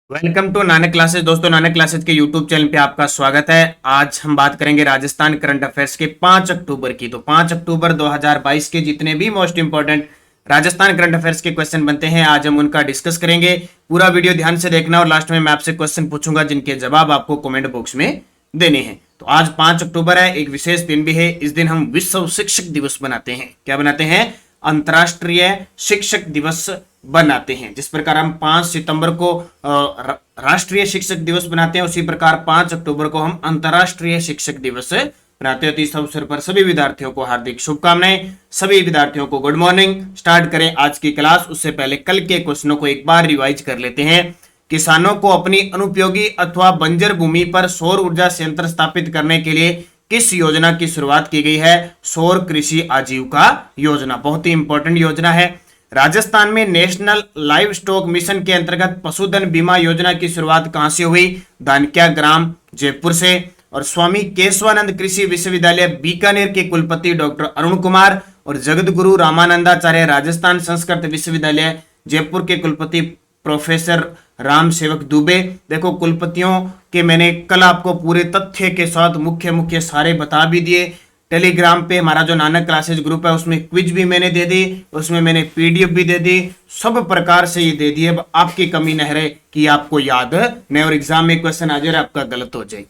Welcome to Nanak classes. दोस्तों, Nanak classes के YouTube channel पे आपका स्वागत है। आज हम बात करेंगे राजस्थान करंट अफेयर्स के 5 अक्टूबर की। तो 5 अक्टूबर 2022 के जितने भी most important Rajasthan current affairs के क्वेश्चन बनते हैं, आज हम उनका डिस्कस करेंगे। पूरा वीडियो ध्यान से देखना और लास्ट में मैं आपसे क्वेश्चन पूछूंगा जिनके जवाब आपको कमेंट बॉक्स में देने हैं। तो आज 5 अक्टूबर है, एक विशेष दिन भी है। इस दिन हम विश्व शिक्षक दिवस बनाते हैं। क्या बनाते हैं? अंतर्राष्ट्रीय शिक्षक दिवस बनाते हैं। जिस प्रकार हम 5 सितंबर को राष्ट्रीय शिक्षक दिवस बनाते हैं, उसी प्रकार 5 अक्टूबर को हम अंतर्राष्ट्रीय शिक्षक दिवस बनाते हैं। तो इस अवसर पर सभी विद्यार्थियों को हार्दिक शुभकामनाएं। सभी विद्यार्थियों को गुड मॉर्निंग। स्टार्ट करें आज की क्लास। उससे पहले कल के क्वेश्चनों को एक बार रिवाइज कर लेते हैं। किसानों को अपनी अनुपयोगी अथवा बंजर भूमि पर सौर ऊर्जा संयंत्र स्थापित करने के लिए किस योजना की शुरुआत की गई है? सौर कृषि आजीविका योजना। बहुत ही इंपॉर्टेंट योजना है। राजस्थान में नेशनल लाइव स्टॉक मिशन के अंतर्गत पशुधन बीमा योजना की शुरुआत कहां से हुई? धानक्या ग्राम, जयपुर से। और स्वामी केशवानंद कृषि विश्वविद्यालय बीकानेर के कुलपति डॉक्टर अरुण कुमार और जगत गुरु रामानंदाचार्य राजस्थान संस्कृत विश्वविद्यालय जयपुर के कुलपति प्रोफेसर राम सेवक दुबे। देखो, कुलपतियों के मैंने कल आपको पूरे तथ्य के साथ मुख्य सारे बता भी दिए। टेलीग्राम पे हमारा जो नानक क्लासेस ग्रुप है उसमें क्विज भी मैंने दे दी, उसमें मैंने पीडीएफ भी दे दी, सब प्रकार से ये दे दिए। अब आपकी कमी न रहे कि आपको याद नहीं और एग्जाम में क्वेश्चन आ जाए आपका गलत हो जाए।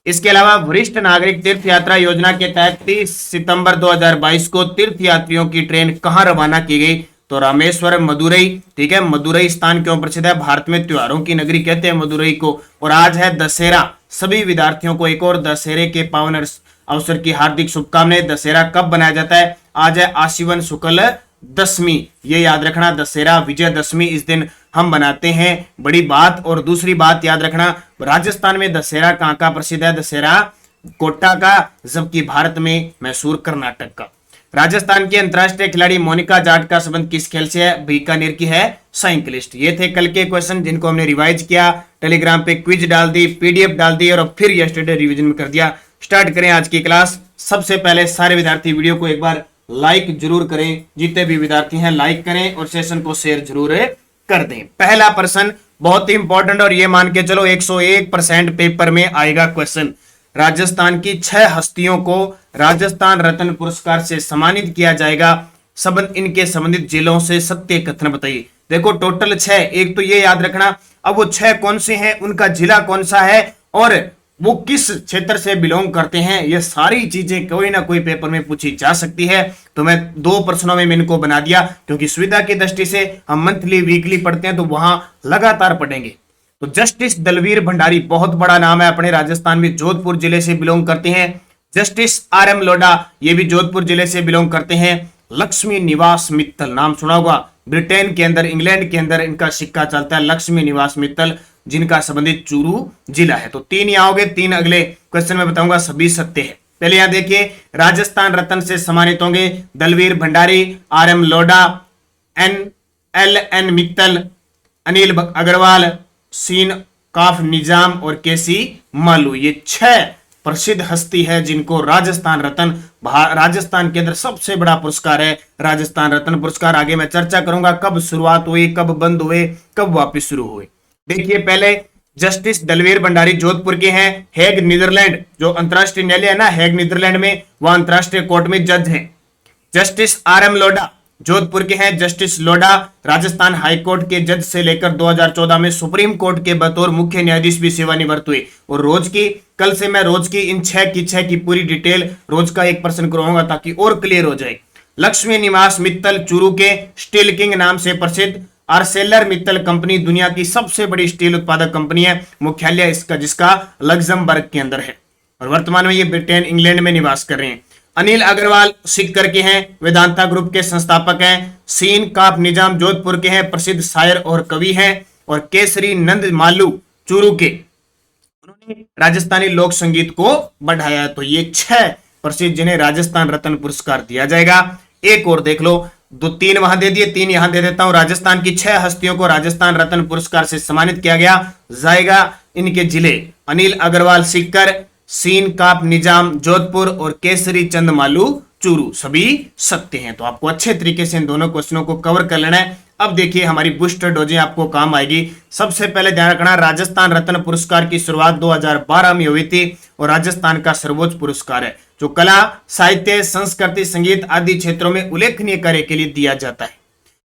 इसके अलावा वरिष्ठ नागरिक तीर्थ यात्रा योजना के तहत 30 सितंबर 2022 को तीर्थ यात्रियों की ट्रेन कहां रवाना की गई? तो रामेश्वरम, मदुरई। ठीक है, मदुरई स्थान क्यों प्रसिद्ध है? भारत में त्योहारों की नगरी कहते हैं मदुरई को। और आज है दशहरा। सभी विद्यार्थियों को एक और दशहरे के पावन अवसर की हार्दिक शुभकामनाएं। दशहरा कब बनाया जाता है? आज है आश्विन शुक्ल दशमी। ये याद रखना, दशहरा विजयदशमी इस दिन हम बनाते हैं। बड़ी बात। और दूसरी बात याद रखना, राजस्थान में दशहरा कहां का प्रसिद्ध है? दशहरा कोटा का, जबकि भारत में मैसूर कर्नाटक का। राजस्थान की अंतरराष्ट्रीय खिलाड़ी मोनिका जाट का संबंध किस खेल से है? बीकानेर की है साइकिलिस्ट। ये थे कल के क्वेश्चन जिनको हमने रिवाइज किया, टेलीग्राम पे क्विज डाल दी, पीडीएफ डाल दी और फिर यस्टरडे रिवीजन में कर दिया। स्टार्ट करें आज की क्लास। सबसे पहले सारे विद्यार्थी वीडियो को एक बार लाइक जरूर करें। जितने भी विद्यार्थी हैं लाइक करें और सेशन को शेयर जरूर कर दें। पहला प्रश्न बहुत ही इंपॉर्टेंट और ये मान के चलो 101% पेपर में आएगा क्वेश्चन। राजस्थान की 6 हस्तियों को राजस्थान रत्न पुरस्कार से सम्मानित किया जाएगा। इनके संबंधित जिलों से सत्य कथन बताइए। देखो, टोटल 6। एक तो ये याद रखना, अब वो 6 कौन से हैं, उनका जिला कौन सा है और वो किस क्षेत्र से बिलोंग करते हैं। ये सारी चीजें कोई ना कोई पेपर में पूछी जा सकती है। तो मैं 2 प्रश्नों में इनको बना दिया, क्योंकि सुविधा की दृष्टि से हम मंथली वीकली पढ़ते हैं तो वहां लगातार पढ़ेंगे। तो जस्टिस दलवीर भंडारी, बहुत बड़ा नाम है, अपने राजस्थान में जोधपुर जिले से बिलोंग करते हैं। जस्टिस RM लोढ़ा, ये भी जोधपुर जिले से बिलोंग करते हैं। लक्ष्मी निवास मित्तल, नाम सुना होगा, ब्रिटेन के अंदर, इंग्लैंड के अंदर इनका सिक्का चलता है। लक्ष्मी निवास मित्तल, जिनका संबंधित चूरू जिला है। तो 3 यहाँ हो गए, 3 अगले क्वेश्चन में बताऊंगा, सभी सत्य है। पहले यहां देखिए, राजस्थान रत्न से सम्मानित होंगे दलवीर भंडारी, RM लोढ़ा, LN मित्तल, अनिल अग्रवाल, सीन काफ निजाम और केसी मालू। ये 6 प्रसिद्ध हस्ती है जिनको राजस्थान रत्न, राजस्थान के अंदर सबसे बड़ा पुरस्कार है राजस्थान रत्न पुरस्कार। आगे मैं चर्चा करूंगा कब शुरुआत हुई, कब बंद हुए, कब वापस शुरू हुए। देखिए, पहले जस्टिस दलवीर भंडारी जोधपुर के हैं। हेग नीदरलैंड, जो अंतरराष्ट्रीय न्यायालय है ना, हेग नीदरलैंड में, वह अंतरराष्ट्रीय कोर्ट में जज हैं। जस्टिस RM लोढ़ा जोधपुर के हैं। जस्टिस लोढ़ा राजस्थान हाईकोर्ट के जज से लेकर 2014 में सुप्रीम कोर्ट के बतौर मुख्य न्यायाधीश भी सेवानिवृत्त हुए। और रोज की, कल से मैं रोज की इन 6 की पूरी डिटेल, रोज का एक प्रश्न करवाऊंगा ताकि और क्लियर हो जाए। लक्ष्मी निवास मित्तल चूरू के स्टील किंग नाम से प्रसिद्ध। आर्सेलर मित्तल कंपनी दुनिया की सबसे बड़ी स्टील उत्पादक कंपनी है। मुख्यालय इसका जिसका लग्जमबर्ग के अंदर है और वर्तमान में ये ब्रिटेन, इंग्लैंड में निवास कर रहे हैं। अनिल अग्रवाल सिक्कर के हैं, वेदांता ग्रुप के संस्थापक हैं। सीन काफ निजाम जोधपुर के हैं, प्रसिद्ध शायर और कवि हैं। और केसरी नंद मालू चूरू के, उन्होंने राजस्थानी लोक संगीत को बढ़ाया। तो ये 6 प्रसिद्ध जिन्हें राजस्थान रत्न पुरस्कार दिया जाएगा। एक और देख लो, 3 वहां दे दिए, 3 यहां दे देता हूं। राजस्थान की 6 हस्तियों को राजस्थान रत्न पुरस्कार से सम्मानित किया गया जाएगा। इनके जिले अनिल अग्रवाल सिक्कर, सीन काप निजाम जोधपुर और केसरी चंद मालू चूरू, सभी सत्य हैं। तो आपको अच्छे तरीके से इन दोनों क्वेश्चनों को कवर कर लेना है। अब देखिए हमारी बूस्टर डोजें आपको काम आएगी। सबसे पहले ध्यान रखना, राजस्थान रत्न पुरस्कार की शुरुआत 2012 में हुई थी और राजस्थान का सर्वोच्च पुरस्कार है जो कला, साहित्य, संस्कृति, संगीत आदि क्षेत्रों में उल्लेखनीय कार्य के लिए दिया जाता है।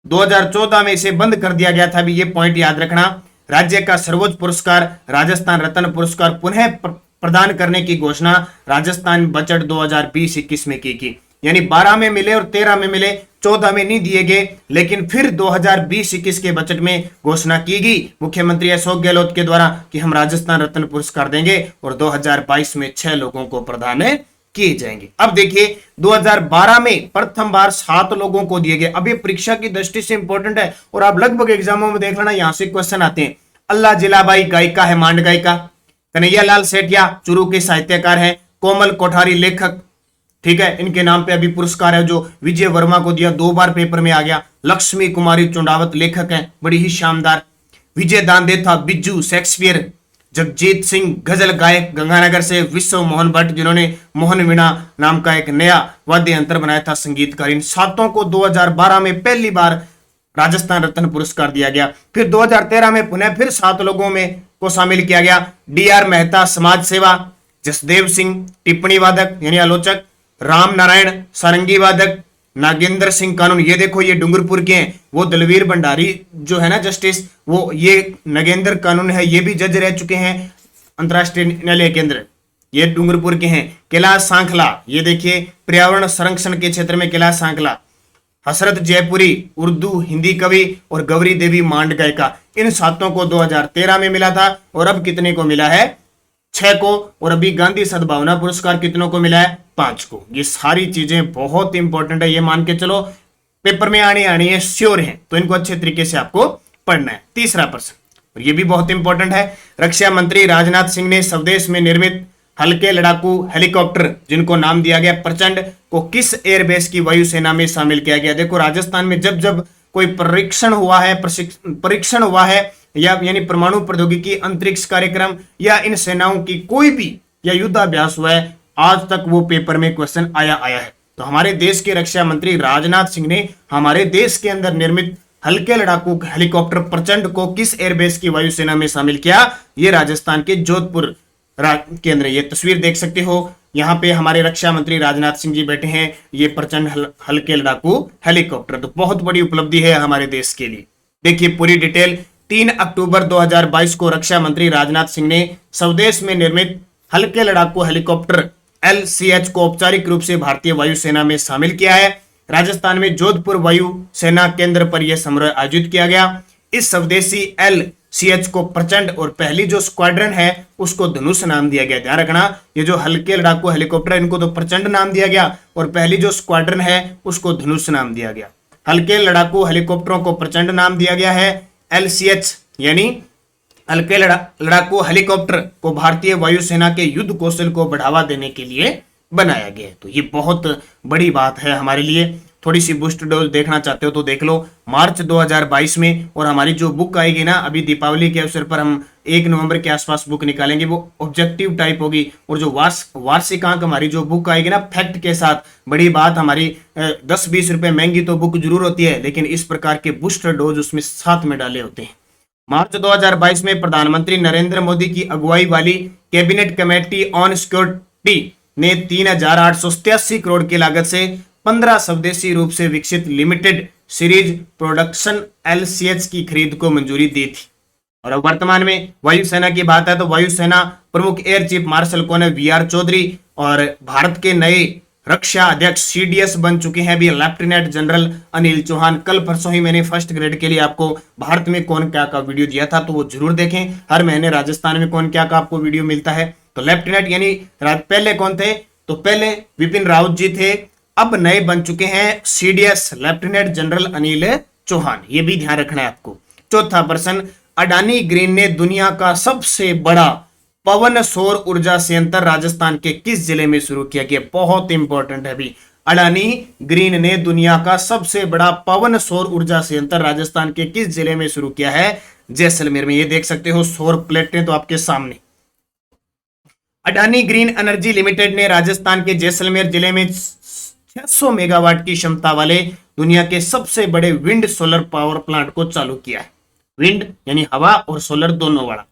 2014 में इसे बंद कर दिया गया था। अभी ये पॉइंट याद रखना, राज्य का सर्वोच्च पुरस्कार राजस्थान रत्न पुरस्कार पुनः प्रदान करने की घोषणा राजस्थान बजट 2020-21 में की गई। यानी 12 में मिले और 13 में मिले, 14 में नहीं दिए गए, लेकिन फिर 2020-21 के बजट में घोषणा की गई मुख्यमंत्री अशोक गहलोत के द्वारा कि हम राजस्थान रत्न पुरस्कार देंगे और 2022 में 6 लोगों को प्रदान किए जाएंगे। अब देखिए 2012 में प्रथम बार 7 लोगों को दिए गए। अब ये परीक्षा की दृष्टि से इंपॉर्टेंट है और आप लगभग एग्जामों में देख लेना, यहां से क्वेश्चन आते हैं। अल्लाह जिलाबाई गायिका है, मांड गायिका। कन्हैयालाल सेठिया चुरू के साहित्यकार हैं। कोमल कोठारी लेखक, ठीक है, इनके नाम पे अभी पुरस्कार है जो विजय वर्मा को दिया, 2 बार पेपर में आ गया। लक्ष्मी कुमारी चुंडावत लेखक हैं, बड़ी ही शानदार। विजय दानदेथा बिज्जू शेक्सपियर। जगजीत सिंह गजल गायक गंगानगर से। विश्व मोहन भट्ट जिन्होंने मोहन वीणा नाम का एक नया वाद्य यंत्र बनाया था, संगीतकार। इन 7 को 2012 में पहली बार राजस्थान रत्न पुरस्कार दिया गया। फिर 2013 में पुनः फिर 7 लोगों में को शामिल किया गया। डी.आर. मेहता समाज सेवा, जसदेव सिंह टिप्पणी वादक यानी आलोचक, राम नारायण सारंगी वादक, नागेंद्र सिंह कानून, ये देखो ये डूंगरपुर के हैं। वो दलवीर भंडारी जो है ना जस्टिस, वो ये नागेंद्र कानून है, ये भी जज रह चुके हैं अंतरराष्ट्रीय न्यायालय केंद्र, ये डूंगरपुर के हैं। कैलाश सांखला, ये देखिए पर्यावरण संरक्षण के क्षेत्र में कैलाश सांखला। हसरत जयपुरी उर्दू हिंदी कवि और गौरी देवी मांड गायिका। इन 7 को 2013 में मिला था और अब कितने को मिला है? 6 को। और अभी गांधी सद्भावना पुरस्कार कितनों को मिला है? 5 को। ये सारी चीजें बहुत इंपॉर्टेंट है, ये मान के चलो पेपर में आनी है, श्योर है, तो इनको अच्छे तरीके से आपको पढ़ना है। तीसरा प्रश्न, और ये भी बहुत इंपॉर्टेंट है, रक्षा मंत्री राजनाथ सिंह ने स्वदेश में निर्मित हल्के लड़ाकू हेलीकॉप्टर जिनको नाम दिया गया प्रचंड को किस एयरबेस की वायुसेना में शामिल किया गया? देखो राजस्थान में जब जब कोई परीक्षण हुआ है या यानी परमाणु प्रौद्योगिकी, अंतरिक्ष कार्यक्रम या इन सेनाओं की कोई भी या युद्धाभ्यास हुआ है, आज तक वो पेपर में क्वेश्चन आया है। तो हमारे देश के रक्षा मंत्री राजनाथ सिंह ने हमारे देश के अंदर निर्मित हल्के लड़ाकू हेलीकॉप्टर प्रचंड को किस एयरबेस की वायुसेना में शामिल किया? ये राजस्थान के जोधपुर केंद्र। ये तस्वीर देख सकते हो, यहाँ पे हमारे रक्षा मंत्री राजनाथ सिंह जी बैठे हैं, ये प्रचंड हल्के लड़ाकू हेलीकॉप्टर। तो बहुत बड़ी उपलब्धि है हमारे देश के लिए। देखिए पूरी डिटेल। 3 अक्टूबर 2022 को रक्षा मंत्री राजनाथ सिंह ने स्वदेश में निर्मित हल्के लड़ाकू हेलीकॉप्टर LCH को औपचारिक रूप से भारतीय वायुसेना में शामिल किया है। राजस्थान में जोधपुर वायु सेना केंद्र पर यह समारोह आयोजित किया गया। इस स्वदेशी LCH को प्रचंड और पहली जो स्क्वाड्रन है उसको धनुष नाम दिया गया। ध्यान रखना, ये जो हल्के लड़ाकू हेलीकॉप्टर है इनको तो प्रचंड नाम दिया गया और पहली जो स्क्वाड्रन है उसको धनुष नाम दिया गया। हल्के लड़ाकू हेलीकॉप्टरों को प्रचंड नाम दिया गया है। LCH यानी हल्के लड़ाकू हेलीकॉप्टर को भारतीय वायुसेना के युद्ध कौशल को बढ़ावा देने के लिए बनाया गया। तो ये बहुत बड़ी बात है हमारे लिए। थोड़ी सी बूस्ट डोज देखना चाहते हो तो देख लो मार्च 2022 में। और हमारी जो बुक आएगी ना, अभी दीपावली के अवसर पर हम 1 नवंबर के आसपास बुक निकालेंगे, वो ऑब्जेक्टिव टाइप होगी। और जो वार्षिकांक हमारी जो बुक आएगी ना फैक्ट के साथ, बड़ी बात, हमारी 10-20 रुपए महंगी तो बुक जरूर होती है, लेकिन इस प्रकार के बूस्टर डोज उसमें साथ में डाले होते हैं। मार्च 2022 में प्रधानमंत्री नरेंद्र मोदी की अगुवाई वाली कैबिनेट कमेटी ऑन सिक्योरिटी ने 3,887 करोड़ की लागत से 15 स्वदेशी रूप से विकसित लिमिटेड सीरीज प्रोडक्शन LCH की खरीद को मंजूरी दी थी। और अब वर्तमान में वायुसेना की बात है तो वायुसेना प्रमुख एयर चीफ मार्शल कौन है? VR चौधरी। और भारत के नए रक्षा अध्यक्ष CDS बन चुके हैं अभी लेफ्टिनेंट जनरल अनिल चौहान। कल परसों ही मैंने फर्स्ट ग्रेड के लिए आपको भारत में कौन क्या का वीडियो दिया था, तो वो जरूर देखें। हर महीने राजस्थान में कौन क्या का आपको वीडियो मिलता है। तो लेफ्टिनेंट यानी पहले कौन थे? तो पहले विपिन रावत जी थे, अब नए बन चुके हैं CDS lieutenant general Anil Chauhan. ये भी ध्यान रखना है आपको। चौथा प्रश्न, अडानी ग्रीन ने दुनिया का सबसे बड़ा पवन सौर ऊर्जा संयंत्र राजस्थान के किस जिले में शुरू किया गया? बहुत इंपॉर्टेंट है भी। अडानी ग्रीन ने दुनिया का सबसे बड़ा पवन सौर ऊर्जा संयंत्र राजस्थान के किस जिले में शुरू किया है? जैसलमेर में। ये देख सकते हो सौर प्लेटें तो आपके सामने। अडानी ग्रीन एनर्जी लिमिटेड ने राजस्थान के जैसलमेर जिले में 600 मेगावाट की क्षमता वाले दुनिया के सबसे बड़े विंड सोलर पावर प्लांट को चालू किया है। विंड यानी हवा और सोलर दोनों वाला।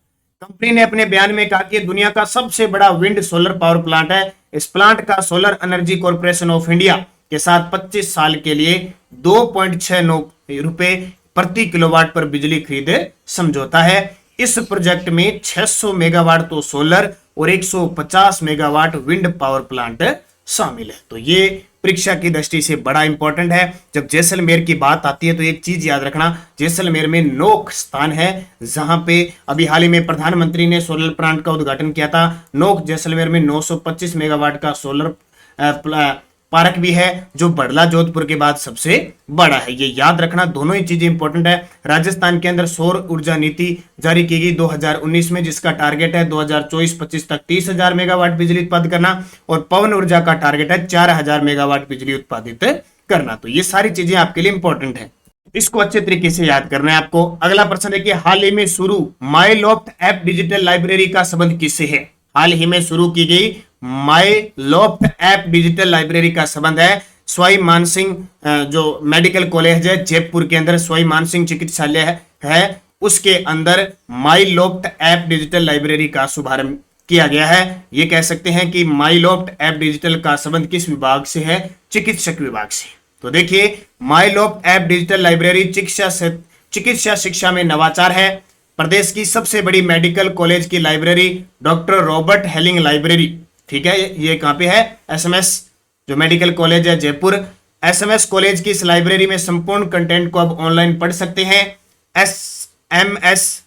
कंपनी ने अपने बयान में कहा कि दुनिया का सबसे बड़ा विंड सोलर पावर प्लांट है। इस प्लांट का solar energy corporation of India के साथ 25 साल के लिए 2.69 रुपए प्रति किलोवाट पर बिजली खरीदे समझौता है। इस प्रोजेक्ट में 600 मेगावाट तो सोलर और 150 मेगावाट विंड पावर प्लांट शामिल है। तो ये परीक्षा की दृष्टि से बड़ा इंपॉर्टेंट है। जब जैसलमेर की बात आती है तो एक चीज याद रखना, जैसलमेर में नोक स्थान है जहां पे अभी हाल ही में प्रधानमंत्री ने सोलर प्लांट का उद्घाटन किया था। नोक जैसलमेर में 925 मेगावाट का सोलर पार्क भी है जो बड़ला जोधपुर के बाद सबसे बड़ा है। ये याद रखना, दोनों ही चीजें इंपॉर्टेंट है। राजस्थान के अंदर सौर ऊर्जा नीति जारी की गई 2019 में, जिसका टारगेट है 2024-25 तक 30,000 मेगावाट बिजली उत्पादित करना और पवन ऊर्जा का टारगेट है 4,000 मेगावाट बिजली उत्पादित करना। तो ये सारी चीजें आपके लिए इंपॉर्टेंट है, इसको अच्छे तरीके से याद करना है आपको। अगला प्रश्न देखिए, हाल ही में शुरू माई लॉफ्ट ऐप डिजिटल लाइब्रेरी का संबंध किससे है? हाल ही में शुरू की गई माई लॉफ्ट ऐप डिजिटल लाइब्रेरी का संबंध है सवाई मानसिंह जो मेडिकल कॉलेज है जयपुर के अंदर, सवाई मानसिंह चिकित्सालय है उसके अंदर माई लॉफ्ट ऐप डिजिटल लाइब्रेरी का शुभारंभ किया गया है। ये कह सकते हैं कि माई लॉफ्ट ऐप डिजिटल का संबंध किस विभाग से है? चिकित्सक विभाग से। तो देखिए, माई लॉफ्ट ऐप डिजिटल लाइब्रेरी चिकित्सा शिक्षा में नवाचार है। प्रदेश की सबसे बड़ी मेडिकल कॉलेज की library doctor Robert hailing library, ठीक है, ये कहां पे है? एसएमएस जो मेडिकल कॉलेज है जयपुर, एसएमएस कॉलेज की इस लाइब्रेरी में संपूर्ण कंटेंट को अब ऑनलाइन पढ़ सकते हैं। एसएमएस,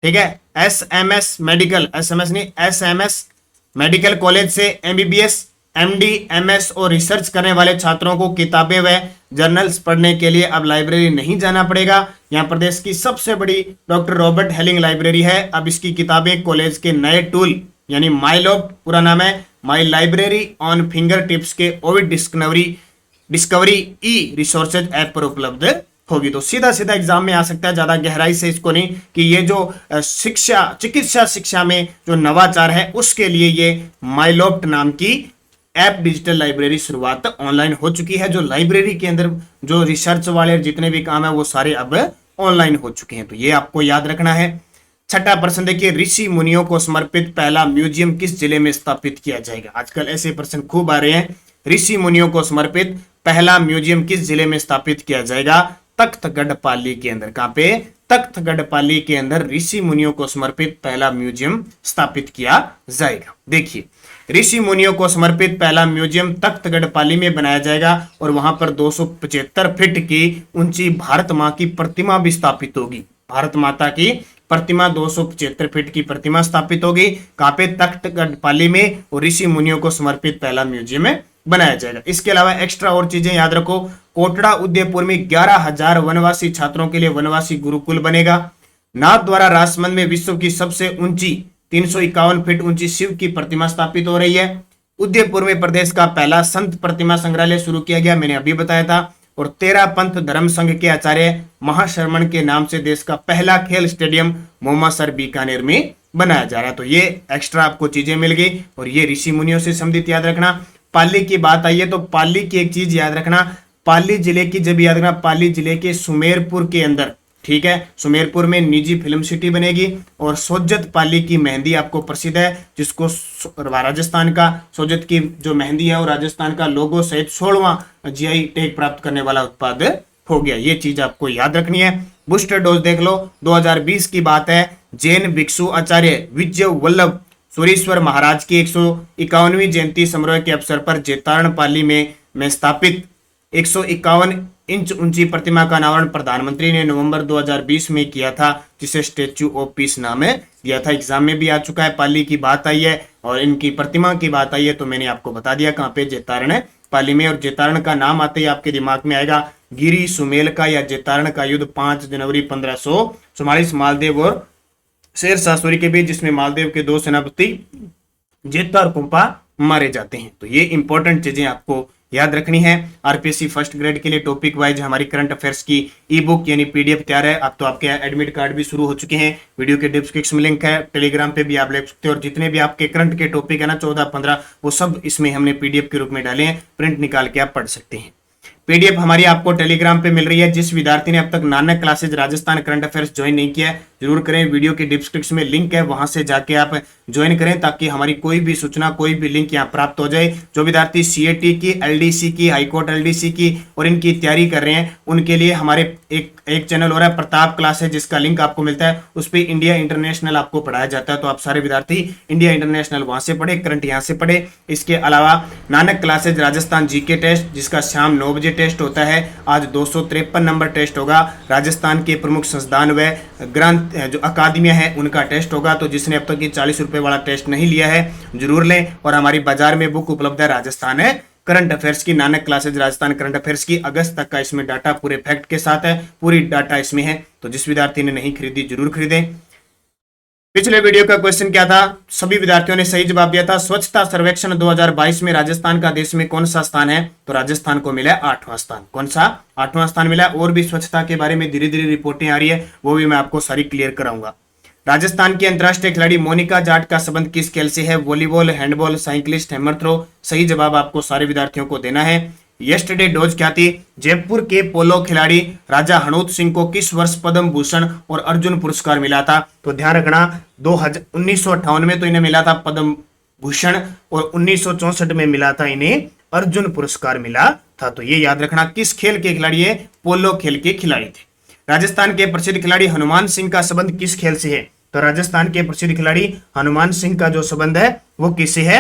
ठीक है, एसएमएस मेडिकल, एसएमएस नहीं, एसएमएस मेडिकल कॉलेज से एमबीबीएस, एमडी, एमएस और रिसर्च करने वाले छात्रों को किताबें व जर्नल्स पढ़ने के लिए अब लाइब्रेरी नहीं जाना पड़ेगा। यहाँ प्रदेश की सबसे बड़ी डॉक्टर रॉबर्ट हेलिंग लाइब्रेरी है। अब इसकी किताबें कॉलेज के नए टूल यानी माई लॉफ्ट, पूरा नाम है माई लाइब्रेरी ऑन फिंगर टिप्स के ओविड डिस्कवरी ई रिसोर्सेज ऐप पर उपलब्ध होगी। तो सीधा सीधा एग्जाम में आ सकता है, ज्यादा गहराई से इसको नहीं, कि ये जो चिकित्सा शिक्षा में जो नवाचार है उसके लिए ये माई लॉफ्ट नाम की ऐप डिजिटल लाइब्रेरी शुरुआत ऑनलाइन हो चुकी है। जो लाइब्रेरी के अंदर जो रिसर्च वाले जितने भी काम है वो सारे अब ऑनलाइन हो चुके हैं। तो ये आपको याद रखना है। छठा प्रश्न देखिए, ऋषि मुनियों को समर्पित पहला म्यूजियम किस जिले में स्थापित किया जाएगा? आजकल ऐसे प्रश्न खूब आ रहे हैं। ऋषि मुनियों को समर्पित पहला म्यूजियम किस जिले में स्थापित किया जाएगा? तख्तगढ़ पाली के अंदर। कहां पे? तख्तगढ़ पाली के अंदर ऋषि मुनियों को समर्पित पहला म्यूजियम स्थापित किया जाएगा। देखिए, ऋषि मुनियों को समर्पित पहला म्यूजियम तख्तगढ़ पाली में बनाया जाएगा और वहां पर 275 फीट की ऊंची भारत मां की प्रतिमा भी स्थापित होगी। भारत माता की प्रतिमा 275 फीट की प्रतिमा स्थापित होगी। कहां पे? तख्तगढ़ पाली में। और ऋषि मुनियों को समर्पित पहला म्यूजियम बनाया जाएगा। इसके अलावा एक्स्ट्रा और चीजें याद रखो, कोटड़ा उदयपुर में 11,000 वनवासी छात्रों के लिए वनवासी गुरुकुल बनेगा। नाथ द्वारा राजसमंद में विश्व की सबसे ऊंची 351 फीट ऊंची शिव की प्रतिमा स्थापित हो रही है। उदयपुर में प्रदेश का पहला संत प्रतिमा संग्रहालय शुरू किया गया, मैंने अभी बताया था। और 13 पंथ धर्म संघ के आचार्य महाशरमण के नाम से देश का पहला खेल स्टेडियम मोमासर बीकानेर में बनाया जा रहा है। तो ये एक्स्ट्रा आपको चीजें मिल गई और ये ऋषि मुनियों से संबंधित याद रखना। पाली की बात आई है तो पाली की एक चीज याद रखना, पाली जिले की जब याद रखना, पाली जिले के सुमेरपुर के अंदर, ठीक है, सुमेरपुर में निजी फिल्म सिटी बनेगी। और सोजत पाली की मेहंदी आपको प्रसिद्ध है, जिसको राजस्थान का सोजत की जो मेहंदी है और राजस्थान का लोगो सहित 16वां जीआई टैग प्राप्त करने वाला उत्पाद हो गया। ये चीज आपको याद रखनी है। बूस्टर डोज देख लो, 2020 की बात है। जैन भिक्षु आचार्य विजय वल्लभ सुरेश्वर महाराज की 151वीं जयंती समारोह के अवसर पर जेतारण पाली में स्थापित 151 इंच ऊंची प्रतिमा का अनावरण प्रधानमंत्री ने नवंबर 2020 में किया था, जिसे स्टेच्यू ऑफ पीस नाम दिया था। एग्जाम में भी आ चुका है। पाली की बात आई है और इनकी प्रतिमा की बात आई है तो मैंने आपको बता दिया कहाँ पे, जेतारण है पाली में। और जेतारण का नाम आते ही आपके दिमाग में आएगा गिरी सुमेल का या जेतारण का युद्ध 5 जनवरी 1544 मालदेव और शेरशाह सूरी के बीच, जिसमें मालदेव के 2 सेनापति जेता और कुंपा मारे जाते हैं। तो ये इंपॉर्टेंट चीजें आपको याद रखनी है। आरपीएससी फर्स्ट ग्रेड के लिए टॉपिक वाइज हमारी करंट अफेयर्स की ई बुक यानी पीडीएफ तैयार है। अब तो आपके एडमिट कार्ड भी शुरू हो चुके हैं। वीडियो के डिस्क्रिप्शन में लिंक है, टेलीग्राम पे भी आप ले सकते हो। और जितने भी आपके करंट के टॉपिक है ना 14-15, वो सब इसमें हमने पीडीएफ के रूप में डाले हैं, प्रिंट निकाल के आप पढ़ सकते हैं। पीडीएफ हमारी आपको टेलीग्राम पे मिल रही है। जिस विद्यार्थी ने अब तक Nanak classes Rajasthan current affairs join नहीं किया है, जरूर करें। वीडियो के डिस्क्रिप्शन में लिंक है, वहां से जाके आप ज्वाइन करें ताकि हमारी कोई भी सूचना, कोई भी लिंक यहाँ प्राप्त हो जाए। जो विद्यार्थी सीएटी की, एलडीसी की, हाईकोर्ट एलडीसी की और इनकी तैयारी कर रहे हैं, उनके लिए हमारे एक चैनल हो रहा है प्रताप क्लासेज, जिसका लिंक आपको मिलता है। उस पर इंडिया इंटरनेशनल आपको पढ़ाया जाता है, तो आप सारे विद्यार्थी इंडिया इंटरनेशनल वहां से पढ़े, करंट यहाँ से पढ़े। इसके अलावा Nanak classes Rajasthan GK test, जिसका शाम 9 बजे टेस्ट होता है। आज 253 नंबर टेस्ट होगा। राजस्थान के प्रमुख संस्थान व ग्रंथ जो अकादमियां हैं उनका टेस्ट होगा। तो जिसने अब तक ये 40 रुपए वाला टेस्ट नहीं लिया है, जरूर लें। और हमारी बाजार में बुक उपलब्ध है राजस्थान है करंट अफेयर्स की, Nanak classes Rajasthan current affairs की। अगस्त तक का इसमें डाटा पूरे फैक्ट के साथ है, पूरी डाटा इसमें है। तो जिस विद्यार्थी ने नहीं खरीदी जरूर खरीदें। पिछले वीडियो का क्वेश्चन क्या था? सभी विद्यार्थियों ने सही जवाब दिया था। स्वच्छता सर्वेक्षण 2022 में राजस्थान का देश में कौन सा स्थान है? तो राजस्थान को मिला 8वां स्थान। कौन सा? 8वां स्थान मिला। और भी स्वच्छता के बारे में धीरे धीरे रिपोर्टें आ रही है, वो भी मैं आपको सारी क्लियर कराऊंगा। राजस्थान की अंतर्राष्ट्रीय खिलाड़ी मोनिका जाट का संबंध किस खेल से है? Volleyball, handball, cyclist, hammer throw. सही जवाब आपको सारे विद्यार्थियों को देना है। यस्टरडे डोज क्या थी? जयपुर के पोलो खिलाड़ी राजा हनूत सिंह को किस वर्ष पद्म भूषण और अर्जुन पुरस्कार मिला था? तो ध्यान रखना 1958 में तो इन्हें मिला था पद्म भूषण और 1964 में मिला था इन्हें अर्जुन पुरस्कार मिला था। तो ये याद रखना। किस खेल के खिलाड़ी है? पोलो खेल के खिलाड़ी थे। राजस्थान के प्रसिद्ध खिलाड़ी हनुमान सिंह का संबंध किस खेल से है? तो राजस्थान के प्रसिद्ध खिलाड़ी हनुमान सिंह का जो संबंध है वो किससे है?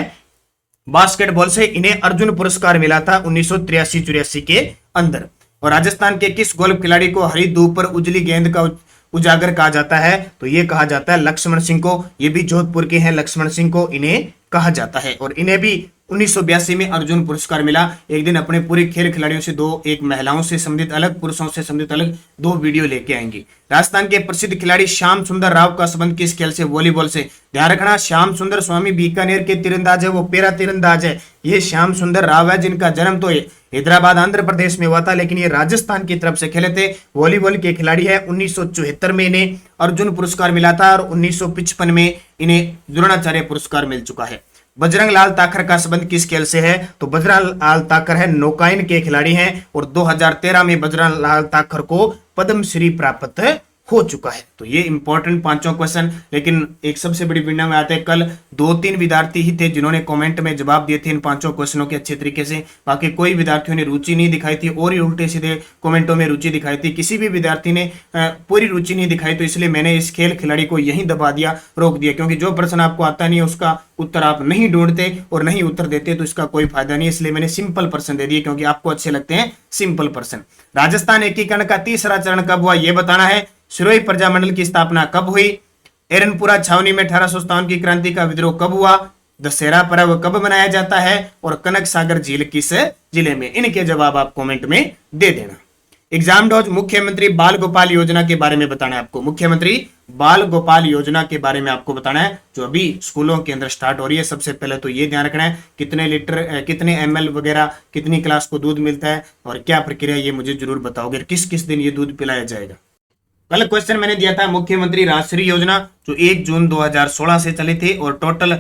बास्केटबॉल से। इन्हें अर्जुन पुरस्कार मिला था 1983-84 के अंदर। और राजस्थान के किस गोल्फ खिलाड़ी को हरी धूप पर उजली गेंद का उजागर कहा जाता है? तो ये कहा जाता है लक्ष्मण सिंह को। ये भी जोधपुर के हैं, लक्ष्मण सिंह को इन्हें कहा जाता है। और इन्हें भी 1982 में अर्जुन पुरस्कार मिला। एक दिन अपने पूरे खेल खिलाड़ियों से दो, एक महिलाओं से संबंधित अलग, पुरुषों से संबंधित अलग, 2 वीडियो लेके आएंगे। राजस्थान के प्रसिद्ध खिलाड़ी श्याम सुंदर राव का संबंध किस खेल से? वॉलीबॉल से। ध्यान रखना, श्याम सुंदर स्वामी बीकानेर के तीरंदाज है, वो पेरा तीरंदाज है। ये श्याम सुंदर राव है, जिनका जन्म तो हैदराबाद आंध्र प्रदेश में हुआ था, लेकिन ये राजस्थान की तरफ से खेले थे। वॉलीबॉल के खिलाड़ी है। 1974 में इन्हें अर्जुन पुरस्कार मिला था और 1955 में इन्हें द्रोणाचार्य पुरस्कार मिल चुका है। बजरंग लाल ताखर का संबंध किस खेल से है? तो बजरंग लाल ताखर है नौकायन के खिलाड़ी हैं और 2013 में बजरंग लाल ताखर को पद्मश्री प्राप्त हो चुका है। तो ये इंपॉर्टेंट 5 क्वेश्चन। लेकिन एक सबसे बड़ी विनम्र में आते हैं, कल 2-3 विद्यार्थी ही थे जिन्होंने कमेंट में जवाब दिए थे इन 5 क्वेश्चनों के अच्छे तरीके से। बाकी कोई विद्यार्थियों ने रुचि नहीं दिखाई थी और ही उल्टे सीधे कमेंटों में रुचि दिखाई थी। किसी भी विद्यार्थी ने पूरी रुचि नहीं दिखाई, तो इसलिए मैंने इस खेल खिलाड़ी को यहीं दबा दिया, रोक दिया। क्योंकि जो प्रश्न आपको आता नहीं है उसका उत्तर आप नहीं ढूंढते और नहीं उत्तर देते, तो इसका कोई फायदा नहीं। इसलिए मैंने सिंपल प्रश्न दे दिए, क्योंकि आपको अच्छे लगते हैं सिंपल प्रश्न। राजस्थान एकीकरण का तीसरा चरण कब हुआ? यह बताना है। सिरोही प्रजामंडल की स्थापना कब हुई? एरनपुरा छावनी में 1857 की क्रांति का विद्रोह कब हुआ? दशहरा पर्व कब मनाया जाता है? और कनक सागर झील किस जिले में? इनके जवाब आप कमेंट में दे देना। एग्जाम डोज मुख्यमंत्री बाल गोपाल योजना के बारे में बताना है आपको। मुख्यमंत्री बाल गोपाल योजना के बारे में आपको बताना है, जो अभी स्कूलों के अंदर स्टार्ट हो रही है। सबसे पहले तो ये ध्यान रखना है कितने लीटर, कितने ml वगैरह, कितनी क्लास को दूध मिलता है और क्या प्रक्रिया, ये मुझे जरूर बताओगे। किस किस दिन ये दूध पिलाया जाएगा। कल क्वेश्चन मैंने दिया था मुख्यमंत्री राजश्री योजना, जो 1 जून 2016 से चली थी। और टोटल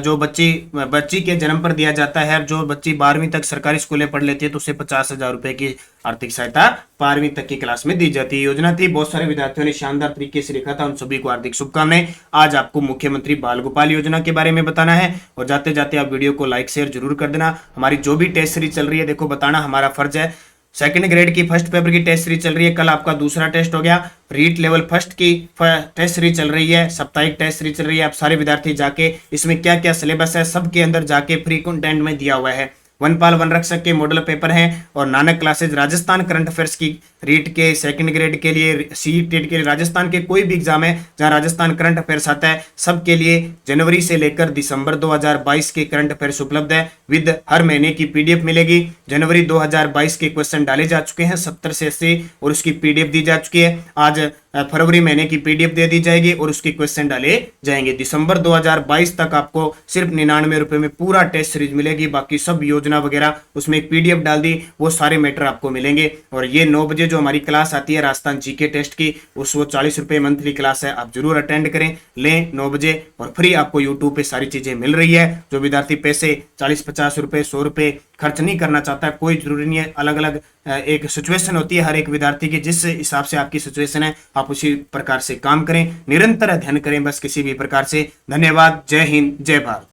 जो बच्ची के जन्म पर दिया जाता है, जो बच्ची 12वीं तक सरकारी स्कूलें पढ़ लेती है, तो उसे 50,000 रुपए की आर्थिक सहायता 12वीं तक की क्लास में दी जाती है। योजना थी, बहुत सारे विद्यार्थियों ने शानदार तरीके से लिखा था, उन सभी को हार्दिक शुभकामनाएं। आज आपको मुख्यमंत्री बाल गोपाल योजना के बारे में बताना है। और जाते जाते आप वीडियो को लाइक शेयर जरूर कर देना। हमारी जो भी टेस्ट सीरीज चल रही है, देखो बताना हमारा फर्ज है। सेकंड ग्रेड की फर्स्ट पेपर की टेस्ट सीरीज चल रही है, कल आपका दूसरा टेस्ट हो गया। रीट लेवल फर्स्ट की टेस्ट सीरीज चल रही है, साप्ताहिक टेस्ट सीरीज चल रही है। आप सारे विद्यार्थी जाके इसमें क्या क्या सिलेबस है सबके अंदर जाके फ्री कंटेंट में दिया हुआ है। वनपाल वन रक्षक के मॉडल पेपर हैं और Nanak classes Rajasthan current affairs की रीट के सेकंड ग्रेड के लिए, सी टेट के लिए, राजस्थान के कोई भी एग्जाम है जहां राजस्थान करंट अफेयर्स आता है, सबके लिए जनवरी से लेकर दिसंबर 2022 के करंट अफेयर्स उपलब्ध है। विद हर महीने की पीडीएफ मिलेगी। जनवरी 2022 के क्वेश्चन डाले जा चुके हैं 70 से 80 और उसकी पीडीएफ दी जा चुकी है। आज फरवरी महीने की पीडीएफ दे दी जाएगी और उसके क्वेश्चन डाले जाएंगे। दिसंबर 2022 तक आपको सिर्फ 99 रुपए में पूरा टेस्ट सीरीज मिलेगी, बाकी सब योजना वगैरह उसमें एक पीडीएफ डाल दी, वो सारे मैटर आपको मिलेंगे। और ये 9 बजे जो हमारी क्लास आती है राजस्थान जीके टेस्ट की, उस वो 40 रुपए मंथली क्लास है, आप जरूर अटेंड करें, लें 9 बजे। और फ्री आपको यूट्यूब पे सारी चीजें मिल रही है। जो विद्यार्थी पैसे 40-50 रुपए 100 रुपए खर्च नहीं करना चाहता, कोई जरूरी नहीं है, अलग अलग एक सिचुएशन होती है हर एक विद्यार्थी की, जिस हिसाब से आपकी सिचुएशन है आप उसी प्रकार से काम करें, निरंतर अध्ययन करें बस किसी भी प्रकार से। धन्यवाद। जय हिंद, जय भारत।